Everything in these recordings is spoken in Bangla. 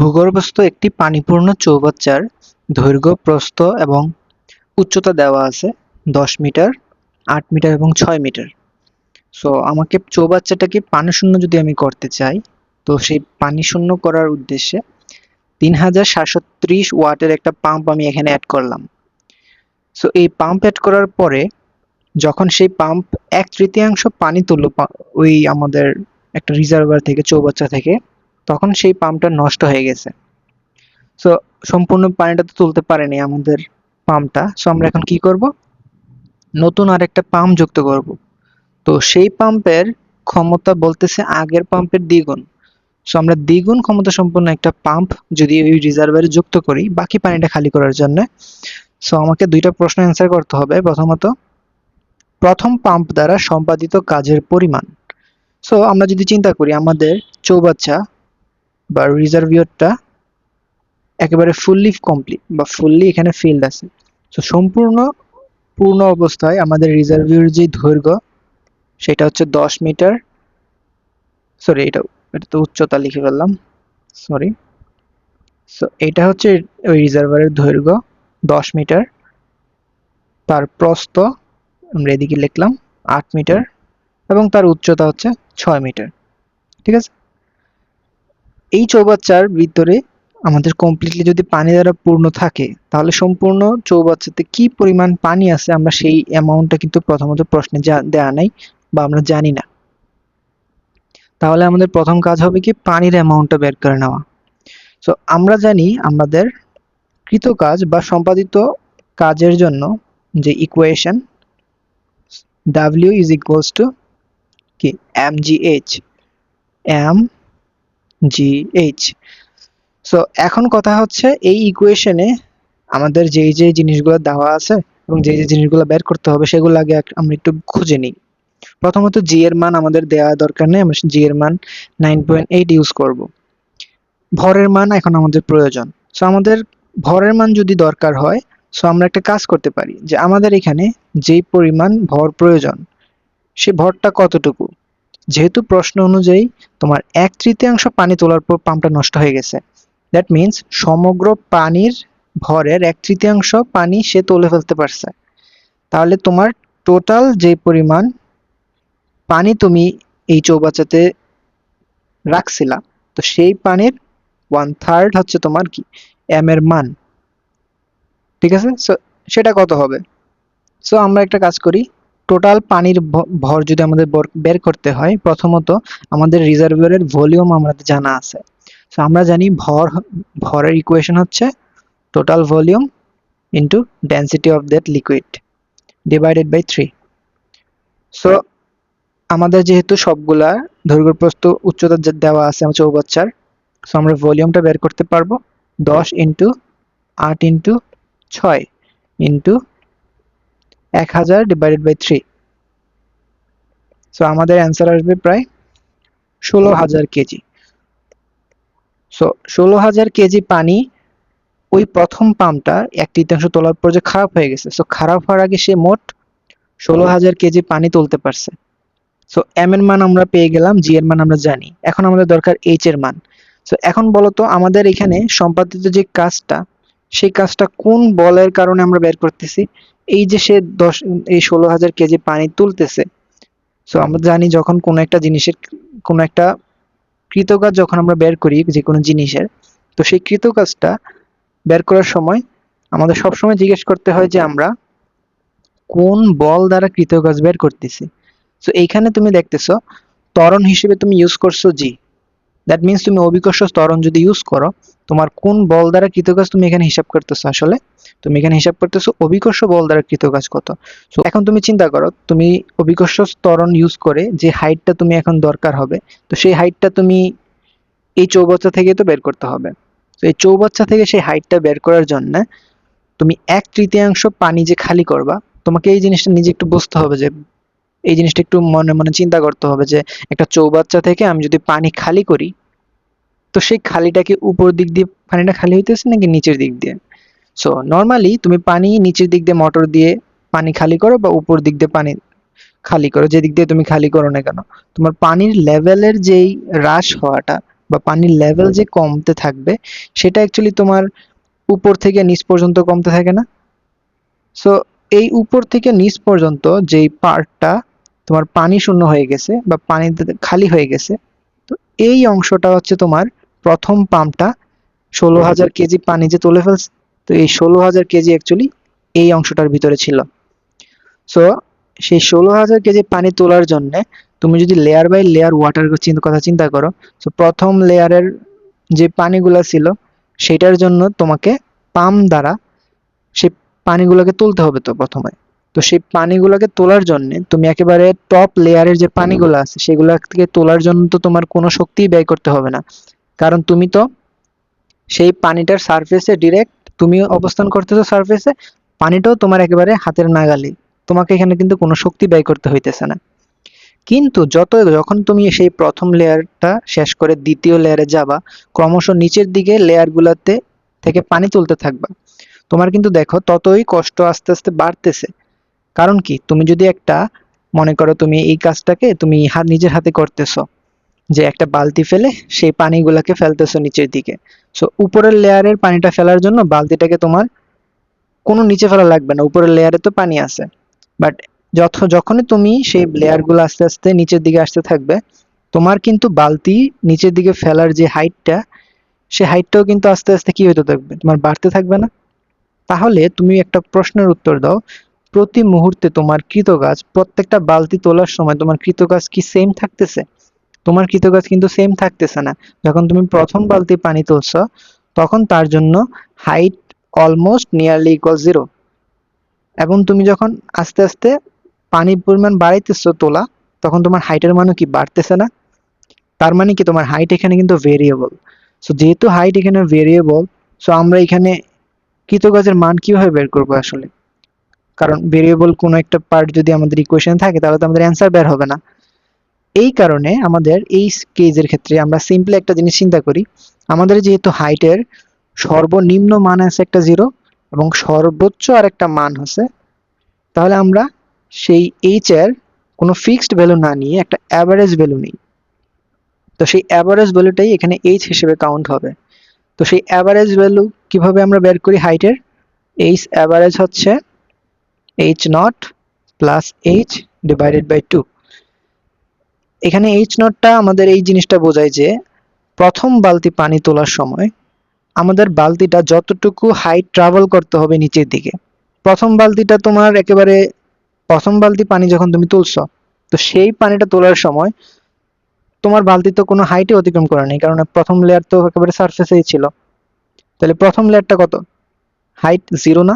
ভূগর্ভস্থ একটি পানিপূর্ণ চৌবাচ্চার দৈর্ঘ্য, প্রস্থ এবং উচ্চতা দেওয়া আছে 10 মিটার, 8 মিটার এবং 6 মিটার। সো আমাকে চৌবাচ্চাটাকে পানি শূন্য যদি আমি করতে চাই, তো সেই পানি শূন্য করার উদ্দেশ্যে 3730 ওয়াটের একটা পাম্প আমি এখানে অ্যাড করলাম। সো এই পাম্প অ্যাড করার পরে যখন সেই পাম্প 1/3 পানি তুললো ওই আমাদের একটা রিজার্ভার থেকে, চৌবাচ্চা থেকে, তখন সেই পাম্পটা নষ্ট হয়ে গেছে। সো সম্পূর্ণ পানিটা তো তুলতে পারেনি আমাদের পাম্পটা। সো আমরা এখন কি করব, নতুন আরেকটা পাম্প যুক্ত করব। তো সেই পাম্পের ক্ষমতা বলতেছে আগের পাম্পের দ্বিগুণ। সো আমরা দ্বিগুণ ক্ষমতা সম্পন্ন একটা পাম্প যদি ওই রিজার্ভারে যুক্ত করি বাকি পানিটা খালি করার জন্য। সো আমাকে দুইটা প্রশ্ন অ্যান্সার করতে হবে। প্রথমত, প্রথম পাম্প দ্বারা সম্পাদিত কাজের পরিমাণ। সো আমরা যদি চিন্তা করি আমাদের চৌবাচ্চা বা রিজার্ভিয়রটা একেবারে ফুললি কমপ্লিট বা ফুললি এখানে ফিল্ড আছে। সো পূর্ণ অবস্থায় আমাদের রিজার্ভিয়র যে দৈর্ঘ্য সেটা হচ্ছে 10 মিটার। সরি, এটা তো উচ্চতা লিখে ফেললাম, সরি। সো এটা হচ্ছে ওই রিজার্ভারের দৈর্ঘ্য 10 মিটার, তার প্রস্থ আমরা এদিকে লিখলাম 8 মিটার এবং তার উচ্চতা হচ্ছে 6 মিটার। ঠিক আছে, এই চৌবাচ্চার ভিতরে আমাদের কমপ্লিটলি যদি পানি দ্বারা পূর্ণ থাকে তাহলে সম্পূর্ণ চৌবাচ্চাতে কি পরিমাণ পানি আছে আমরা সেই অ্যামাউন্টটা কিন্তু প্রথমত প্রশ্নে দেয়া নাই বা আমরা জানি না। তাহলে আমাদের প্রথম কাজ হবে কি পানির অ্যামাউন্টটা বের করে নেওয়া। সো আমরা জানি আমাদের কৃতকাজ বা সম্পাদিত কাজের জন্য যে equation W is equals two কি mgh mgh। সো এখন কথা হচ্ছে এই ইকুয়েশনে আমাদের যেই যে জিনিসগুলো দেওয়া আছে এবং যে যে জিনিসগুলো বের করতে হবে সেগুলো আগে আমরা একটু খুঁজে নিই। প্রথমত জি এর মান আমাদের দেওয়া দরকার নেই, আমরা জি এর মান 9.8 ইউজ করব। ভরের মান এখন আমাদের প্রয়োজন। সো আমাদের ভরের মান যদি দরকার হয়, সো আমরা একটা কাজ করতে পারি যে আমাদের এখানে যেই পরিমাণ ভর প্রয়োজন সে ভরটা কতটুকু। যেহেতু প্রশ্ন অনুযায়ী তোমার 1/3 পানি তোলার পর পাম্পটা নষ্ট হয়ে গেছে, দ্যাট মিন্স সমগ্র পানির ভরের 1/3 পানি সে তুলে ফেলতে পারছে। তাহলে তোমার টোটাল যে পরিমাণ পানি তুমি এই চৌবাচ্চাতে রাখছিলা, তো সেই পানির 1/3 হচ্ছে তোমার কি এম এর মান। ঠিক আছে, সো সেটা কত হবে? সো আমরা একটা কাজ করি, টোটাল পানির ভর যদি আমাদের বের করতে হয়, প্রথমত আমাদের রিজার্ভিয়রের ভলিউম আমাদের জানা আছে। সো আমরা জানি ভরের ইকুয়েশন হচ্ছে total volume into density of that liquid divided by 3। So আমাদের যেহেতু সবগুলা দৈর্ঘ্য, প্রস্থ, উচ্চতা দেওয়া আছে আমার চৌবাচ্চার, সো আমরা ভলিউমটা বের করতে পারবো 10 into 8 into 6 into 1000 divided by 3। So আমাদের অ্যান্সার আসবে প্রায় 16,000 কেজি। সো 16,000 কেজি পানি ওই প্রথম পাম্পটা 1/3 তোলার পর যে খারাপ হয়ে গেছে, সো খারাপ হওয়ার আগে সে মোট 16,000 কেজি পানি তুলতে পারছে। সো এম এর মান আমরা পেয়ে গেলাম, জি এর মান আমরা জানি, এখন আমাদের দরকার এইচ এর মান। সো এখন বলতো আমাদের এখানে সম্পাদিত যে কাজটা, সেই কাজটা কোন বলের কারণে আমরা বের করতেছি। এই যে সে 16,000 কেজি পানি তুলতেছে। সো আমরা জানি যখন কোনো একটা জিনিসের কোনো একটা কৃতকাজ যখন আমরা বের করি যে কোনো জিনিসের, তো সেই কৃতকাজটা বের করার সময় আমাদের সবসময় জিজ্ঞেস করতে হয় যে আমরা কোন বল দ্বারা কৃতকাজ বের করতেছি। সো এইখানে তুমি দেখতেছো ত্বরণ হিসেবে তুমি ইউজ করছো জি, দ্যাট মিনস তুমি অভিকর্ষ ত্বরণ যদি ইউজ করো, তোমার কোন বল দ্বারা কৃতকাজ তুমি এখানে হিসাব করতেছো, আসলে তুমি এখানে হিসাব করতেছো অভিকর্ষ বল দ্বারা কৃতকাজ কত। সো এখন তুমি চিন্তা করো, তুমি অভিকর্ষ ত্বরণ ইউজ করে যে হাইটটা তুমি এখন দরকার হবে, তো সেই হাইটটা তুমি এই চৌবাচ্চা থেকে তো বের করতে হবে। তো এই চৌবাচ্চা থেকে সেই হাইটটা বের করার জন্য তুমি 1/3 পানি যে খালি করবা, তোমাকে এই জিনিসটা নিজে একটু বুঝতে হবে যে এই জিনিসটা একটু মনে মনে চিন্তা করতে হবে যে একটা চৌবাচ্চা থেকে আমি যদি পানি খালি করি, তো সেই খালিটা কি উপর দিক দিয়ে পানিটা খালি হইতেছে নাকি নিচের দিক দিয়ে। সো নর্মালি তুমি পানি নিচের দিক দিয়ে মোটর দিয়ে পানি খালি করো বা উপর দিক দিয়ে পানি খালি করো, যে দিক দিয়ে তুমি খালি করো না কেন, তোমার পানির লেভেলের যেই হ্রাস হওয়াটা বা পানির লেভেল যে কমতে থাকবে সেটা অ্যাকচুয়ালি তোমার উপর থেকে নিচ পর্যন্ত কমতে থাকে না? সো এই উপর থেকে নিচ পর্যন্ত যেই পার্টটা তোমার পানি শূন্য হয়ে গেছে বা পানিতে খালি হয়ে গেছে, তো এই অংশটা হচ্ছে তোমার প্রথম পাম্পটা 16,000 কেজি পানি যে তুলে ফেলছে, তো এই 16,000 কেজি অ্যাকচুয়ালি এই অংশটার ভিতরে ছিল। সো সেই 16,000 কেজি পানি তোলার জন্য তুমি যদি লেয়ার বাই লেয়ার ওয়াটার কথা চিন্তা করো, তো প্রথম লেয়ারের যে পানিগুলো ছিল সেটার জন্য তোমাকে পাম্প দ্বারা সেই পানিগুলোকে তুলতে হবে তো প্রথমে। তো সেই পানিগুলোকে তোলার জন্য তুমি একেবারে টপ লেয়ারের যে পানিগুলো আছে সেগুলো থেকে তোলার জন্য তো তোমার কোনো শক্তিই ব্যয় করতে হবে না, কারণ তুমি তো সেই পানিটার সারফেসে ডিরেক্ট তুমি অবস্থান করতেছো সারফেসে, পানিটাও তোমার একেবারে হাতের নাগালে, তোমাকে এখানে কিন্তু কোনো শক্তি ব্যয় করতে হইতেছে না। কিন্তু যখন তুমি সেই প্রথম লেয়ারটা শেষ করে দ্বিতীয় লেয়ারে যাবা, ক্রমশ নিচের দিকে লেয়ারগুলোতে থেকে পানি তুলতে থাকবা, তোমার কিন্তু দেখো ততই কষ্ট আস্তে আস্তে বাড়তেছে। কারণ কি, তুমি যদি একটা মনে করো তুমি এই কাজটাকে তুমি নিজের হাতে করতেছো, যে একটা বালতি ফেলে সেই পানিগুলাকে ফেলতেছো নিচের দিকে। সো উপরের লেয়ারের পানিটা ফেলার জন্য বালতিটাকে তোমার কোনো নিচে ফেলা লাগবে না, উপরের লেয়ারে তো পানি আছে। বাট যখনই তুমি সেই লেয়ারগুলো আস্তে আস্তে নিচের দিকে আসতে থাকবে, তোমার কিন্তু বালতি নিচের দিকে ফেলার যে হাইটটা, সে হাইটটাও কিন্তু আস্তে আস্তে কি হতে থাকবে, তোমার বাড়তে থাকবে না? তাহলে তুমি একটা প্রশ্নের উত্তর দাও, প্রতি মুহূর্তে তোমার কৃতকাজ প্রত্যেকটা বালতি তোলার সময় তোমার কৃতকাজ কি সেম থাকতেছে? তোমার কৃতকাজ কিন্তু সেম থাকতেছে না। যখন তুমি প্রথম বালতি পানি তুলছো তখন তার জন্য height almost nearly equal zero, এবং তুমি যখন আস্তে আস্তে পানির পরিমাণ বাড়াইতেছো তোলা, তখন তোমার হাইটের মানও কি বাড়তেছে না? তার মানে কি তোমার হাইট এখানে কিন্তু ভেরিয়েবল। সো যেহেতু হাইট এখানে ভেরিয়েবল, সো আমরা এখানে কৃতকাজের মান কিভাবে বের করবো আসলে? কারণ ভেরিয়েবল কোনো একটা পার্ট যদি আমাদের ইকুয়েশনে থাকে তাহলে তো আমাদের অ্যান্সার বের হবে না। এই কারণে আমাদের এই কেজের ক্ষেত্রে আমরা সিম্পলি একটা জিনিস চিন্তা করি, আমাদের যেহেতু হাইটের সর্বনিম্ন মান আছে একটা জিরো এবং সর্বোচ্চ আর একটা মান আছে, তাহলে আমরা সেই এইচ এর কোনো ফিক্সড ভ্যালু না নিয়ে একটা অ্যাভারেজ ভ্যালু নিই। তো সেই অ্যাভারেজ ভ্যালুটাই এখানে এইচ হিসেবে কাউন্ট হবে। তো সেই অ্যাভারেজ ভ্যালু কিভাবে আমরা বের করি হাইটের? এইচ অ্যাভারেজ হচ্ছে H not plus H divided by 2। এখানে এইচ নটটা আমাদের এই জিনিসটা বোঝায় যে প্রথম বালতি পানি তোলার সময় আমাদের বালতিটা যতটুকু হাইট ট্রাভেল করতে হবে নিচের দিকে, প্রথম বালতিটা তোমার একেবারে প্রথম বালতি পানি যখন তুমি তুলছো, তো সেই পানিটা তোলার সময় তোমার বালতি তো কোনো হাইটে অতিক্রম করে নাই, কারণ প্রথম লেয়ার তো একেবারে সারফেসেই ছিল। তাহলে প্রথম লেয়ারটা কত? হাইট জিরো না?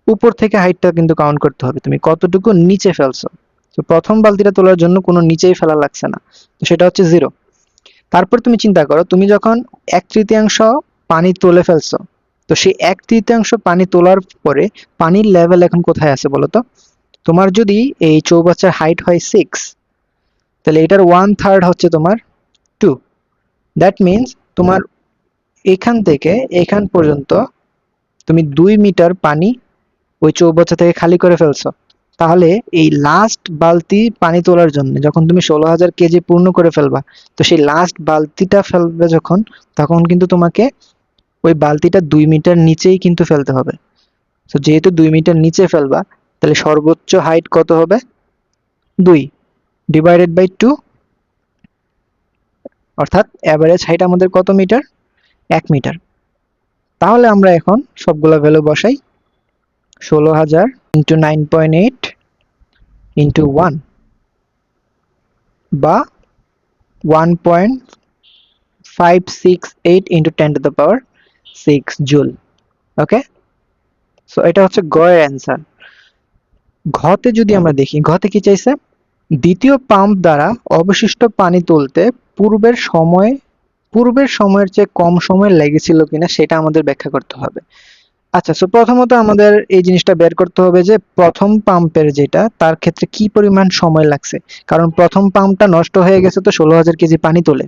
উপর থেকে হাইটটা কিন্তু কাউন্ট করতে হবে তুমি কতটুকু নিচে ফেলছো। তো প্রথম বালতিটা তোলার জন্য কোনো নিচেই ফেলা লাগছে না, তো সেটা হচ্ছে জিরো। তারপর তুমি চিন্তা করো, তুমি যখন 1/3 পানি তুলে ফেলছো, তো সেই 1/3 পানি তোলার পরে পানির লেভেল এখন কোথায় আছে বলো তো? তোমার যদি এই চৌবাচ্চার হাইট হয় 6, তাহলে এটার 1/3 হচ্ছে তোমার 2। দ্যাট মিনস তোমার এখান থেকে এখান পর্যন্ত তুমি 2 মিটার পানি ওই চৌবাচ্চা থেকে খালি করে ফেলছো। তাহলে এই লাস্ট বালতি পানি তোলার জন্য যখন তুমি 16,000 কেজি পূর্ণ করে ফেলবা, তো সেই লাস্ট বালতিটা ফেলবে যখন, তখন কিন্তু তোমাকে ওই বালতিটা 2 মিটার নিচেই কিন্তু ফেলতে হবে। তো যেহেতু 2 মিটার নিচে ফেলবা, তাহলে সর্বোচ্চ হাইট কত হবে? 2 ডিভাইডেড বাই 2, অর্থাৎ অ্যাভারেজ হাইট আমাদের কত মিটার? 1 মিটার। তাহলে আমরা এখন সবগুলা ভ্যালু বসাই, 16,000 ইন্টু 9.8 ইন্টু 1 বা 1.568 ইন্টু 10⁶ জুল। ওকে, সো এটা হচ্ছে গ এর অ্যান্সার। ঘতে যদি আমরা দেখি, ঘতে কি চাইছে? দ্বিতীয় পাম্প দ্বারা অবশিষ্ট পানি তুলতে পূর্বের সময় পূর্বের সময়ের চেয়ে কম সময় লেগেছিল কিনা সেটা আমাদের ব্যাখ্যা করতে হবে। আচ্ছা, সো প্রথমত আমাদের এই জিনিসটা বের করতে হবে যে প্রথম পাম্পের যেটা তার ক্ষেত্রে কি পরিমাণ সময় লাগছে, কারণ প্রথম পাম্পটা নষ্ট হয়ে গেছে তো 16,000 কেজি পানি তোলে।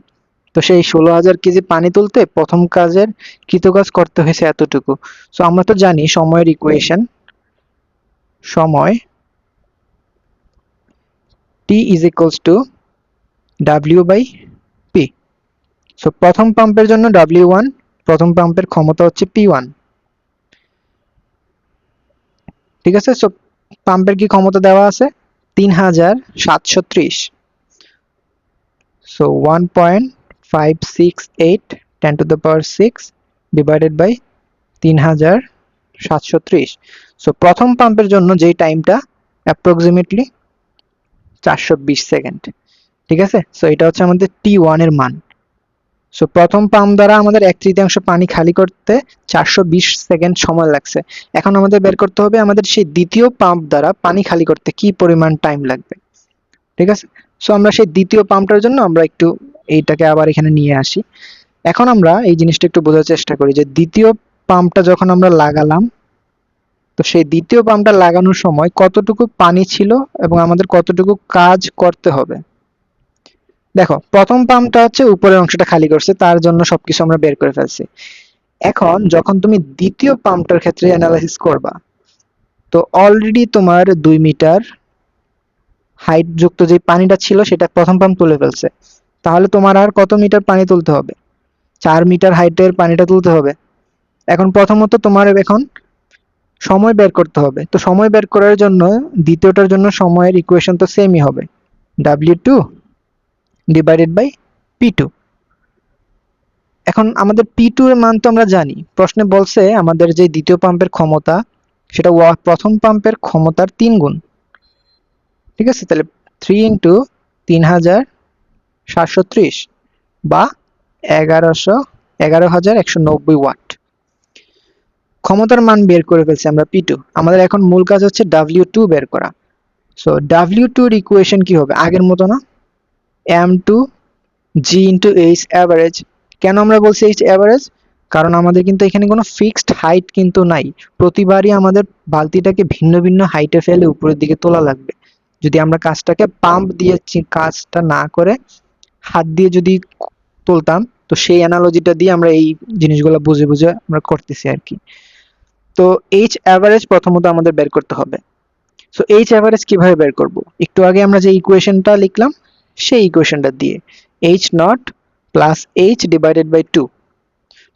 তো সেই 16,000 কেজি পানি তুলতে প্রথম কাজের কৃতকাজ করতে হয়েছে এতটুকু। সো আমরা তো জানি সময়ের ইকুয়েশন, সময় t is equals to w by p। So প্রথম পাম্পের জন্য W1, প্রথম পাম্পের ক্ষমতা হচ্ছে P1। ঠিক আছে, সো পাম্পের কি ক্ষমতা দেওয়া আছে? 3730। So 1.568 10⁶ divided by 3730। সো প্রথম পাম্পের জন্য যেই টাইমটা অ্যাপ্রক্সিমেটলি 420 সেকেন্ড। ঠিক আছে, সো এটা হচ্ছে আমাদের T1 এর মান। সো প্রথম পাম্প দ্বারা আমাদের 1/3 পানি খালি করতে 420 সেকেন্ড সময় লাগছে। এখন আমাদের বের করতে হবে আমাদের সেই দ্বিতীয় পাম্প দ্বারা পানি খালি করতে কি পরিমাণ টাইম লাগবে। ঠিক আছে, সো আমরা সেই দ্বিতীয় পাম্পটার জন্য আমরা একটু এইটাকে আবার এখানে নিয়ে আসি। এখন আমরা এই জিনিসটা একটু বোঝার চেষ্টা করি যে দ্বিতীয় পাম্পটা যখন আমরা লাগালাম, তো সেই দ্বিতীয় পাম্পটা লাগানোর সময় কতটুকু পানি ছিল এবং আমাদের কতটুকু কাজ করতে হবে। দেখো, প্রথম পাম্পটা হচ্ছে উপরের অংশটা খালি করছে, তার জন্য সবকিছু আমরা বের করে ফেলছি। এখন যখন তুমি দ্বিতীয় পাম্পটার ক্ষেত্রে অ্যানালাইসিস করবা, তো অলরেডি তোমার 2 মিটার হাইট যুক্ত যে পানিটা ছিল সেটা প্রথম পাম্প তুলে ফেলছে। তাহলে তোমার আর কত মিটার পানি তুলতে হবে? 4 মিটার হাইটের পানিটা তুলতে হবে। এখন প্রথমত তোমার এখন সময় বের করতে হবে। তো সময় বের করার জন্য দ্বিতীয়টার জন্য সময়ের ইকুয়েশন তো সেমই হবে, W2 ডিভাইডেড বাই P2। এখন আমাদের P2 এর মান তো আমরা জানি, প্রশ্নে বলছে আমাদের যে দ্বিতীয় পাম্পের ক্ষমতা সেটা প্রথম পাম্পের ক্ষমতার 3 গুণ। ঠিক আছে, তাহলে 3 ইন্টু 3730 বা 11,190 ওয়াট ক্ষমতার মান বের করে ফেলছি আমরা P2। আমাদের এখন মূল কাজ হচ্ছে W2 বের করা। সো W2 এর ইকুয়েশন কি হবে? আগের মতো না, M2 G into H average. কেন আমরা বলছি H অ্যাভারেজ? কারণ আমাদের কিন্তু এখানে কোনো ফিক্সড হাইট কিন্তু নাই। প্রতিবারই আমাদের বালতিটাকে ভিন্ন ভিন্ন হাইটে ফেলে উপরের দিকে তোলা লাগবে। যদি আমরা কাজটাকে পাম্প দিয়ে কাজটা না করে হাত দিয়ে যদি তুলতাম, তো সেই অ্যানালজিটা দিয়ে আমরা এই জিনিসগুলো বুঝে বুঝে আমরা করতেছি আর কি। তো H অ্যাভারেজ প্রথমত আমাদের বের করতে হবে। সো H অ্যাভারেজ কিভাবে বের করব? একটু আগে আমরা যে ইকুয়েশনটা লিখলাম সেই ইকুয়েশনটা দিয়ে H naught plus H divided by 2।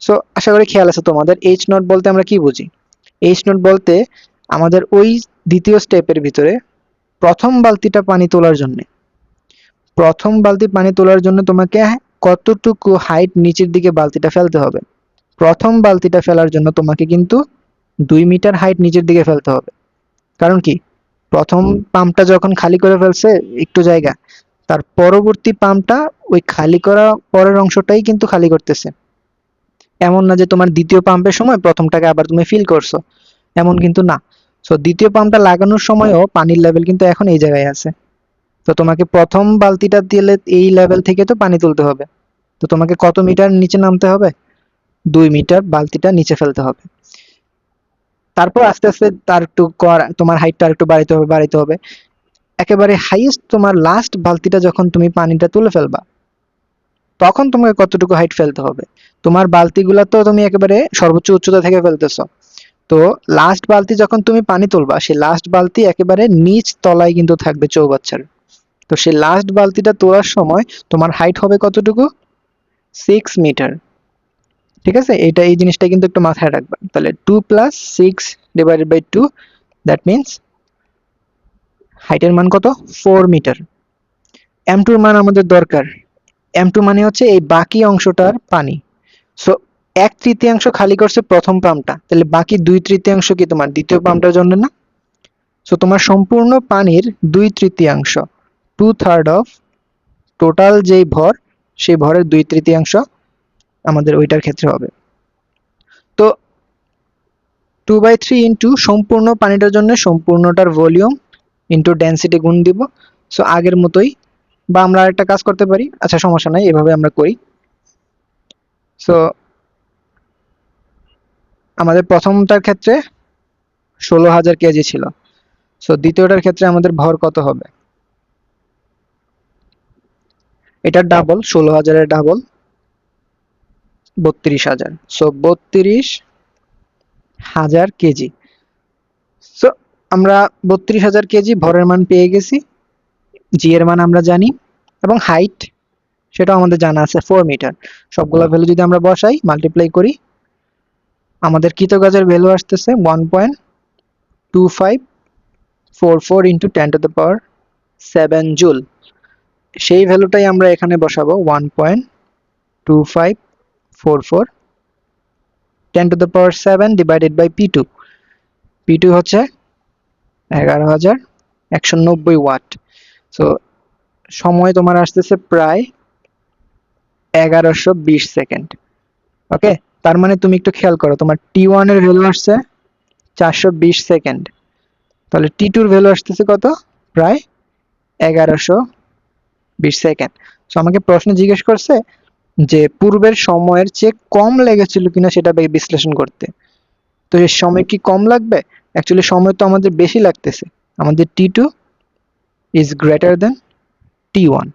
So আশা করি খেয়াল আছে তোমাদের, H নট বলতে আমরা কি বুঝি? H নট বলতে আমাদের ওই দ্বিতীয় স্টেপের ভিতরে প্রথম বালতিটা পানি তোলার জন্য তোমাকে কতটুকু হাইট নিচের দিকে বালতিটা ফেলতে হবে। প্রথম বালতিটা ফেলার জন্য তোমাকে কিন্তু 2 মিটার হাইট নিচের দিকে ফেলতে হবে। কারণ কি? প্রথম পাম্পটা যখন খালি করে ফেলছে একটু জায়গা, তার পরবর্তী পাম্পটা ওই খালি করা পরের অংশটাই কিন্তু খালি করতেছে। এমন না যে তোমার দ্বিতীয় পাম্পের সময় প্রথমটাকে আবার তুমি ফিল করছো, এমন কিন্তু না। সো দ্বিতীয় পাম্পটা লাগানোর সময়ও পানির লেভেল কিন্তু এখন এই জায়গায় আছে। তো তোমাকে প্রথম বালতিটা দিলে এই লেভেল থেকে তো পানি তুলতে হবে। তো তোমাকে কত মিটার নিচে নামতে হবে? 2 মিটার বালতিটা নিচে ফেলতে হবে। তারপর আস্তে আস্তে তার একটু তোমার হাইটটা আরেকটু বাড়াইতে হবে। একেবারে হাইয়েস্ট তোমার লাস্ট বালতিটা যখন তুমি পানিটা তুলে ফেলবা, তখন তোমাকে কতটুকু হাইট ফেলতে হবে? তোমার বালতিগুলা তো তুমি একেবারে সর্বোচ্চ উচ্চতা থেকে ফেলতেছো। তো লাস্ট বালতি যখন তুমি পানি তুলবা, সেই লাস্ট বালতি একেবারে নিচ তলায় কিন্তু থাকবে চৌবাচ্চার। তো সেই লাস্ট বালতিটা তোলার সময় তোমার হাইট হবে কতটুকু? 6 মিটার। ঠিক আছে, এই জিনিসটা কিন্তু একটু মাথায় রাখবা। তাহলে 2 plus 6 divided by 2, that means হাইটের মান কত? 4 মিটার। M2 এর মান আমাদের দরকার। M2 মানে হচ্ছে এই বাকি অংশটার পানি। সো 1/3 খালি করছে প্রথম পাম্পটা, তাহলে বাকি 2/3 কি তোমার দ্বিতীয় পাম্পটার জন্য না? সো তোমার সম্পূর্ণ পানির 2/3, 2/3 অফ টোটাল যেই ভর, সেই ভরের 2/3 আমাদের ওইটার ক্ষেত্রে হবে। তো 2/3 ইন্টু সম্পূর্ণ পানিটার জন্য সম্পূর্ণটার ভলিউম ইন্টু ডেন্সিটি গুণ দিব। সো আগের মতোই, বা আমরা আরেকটা কাজ করতে পারি, আচ্ছা সমস্যা নাই, এভাবে আমরা করি। সো আমাদের প্রথমটার ক্ষেত্রে 16,000 কেজি ছিল। সো দ্বিতীয়টার ক্ষেত্রে আমাদের ভর কত হবে? এটার ডাবল, 16,000-এর ডাবল 32,000। So 32,000 KG. সো আমরা 32,000 কেজি ভরের মান পেয়ে গেছি, জি এর মান আমরা জানি, এবং হাইট সেটাও আমাদের জানা আছে 4 মিটার। সবগুলা ভ্যালু যদি আমরা বসাই, মাল্টিপ্লাই করি, আমাদের কৃতকাজের ভ্যালু আসতেছে 1.2544 ইন্টু 10⁻7 জুল। সেই ভ্যালুটাই আমরা এখানে বসাবো, 1.2544 10⁻7 ডিভাইডেড বাই P2। P2 হচ্ছে 11,190 ওয়াট। সো সময় তোমার আসতেছে প্রায় 1120 সেকেন্ড। ওকে, তার মানে তুমি একটু খেয়াল করো, তোমার T1 এর ভ্যালু আসছে 420 সেকেন্ড, তাহলে T2 এর ভ্যালু আসতেছে কত? প্রায় 1120 সেকেন্ড। সো আমাকে প্রশ্ন জিজ্ঞেস করছে যে পূর্বের সময়ের চেয়ে কম লেগেছিল কিনা সেটা বিশ্লেষণ করতে। তো এর সময় কি কম লাগবে? অ্যাকচুয়ালি সময় তো আমাদের বেশি লাগতেছে, আমাদের T2 is greater than T1।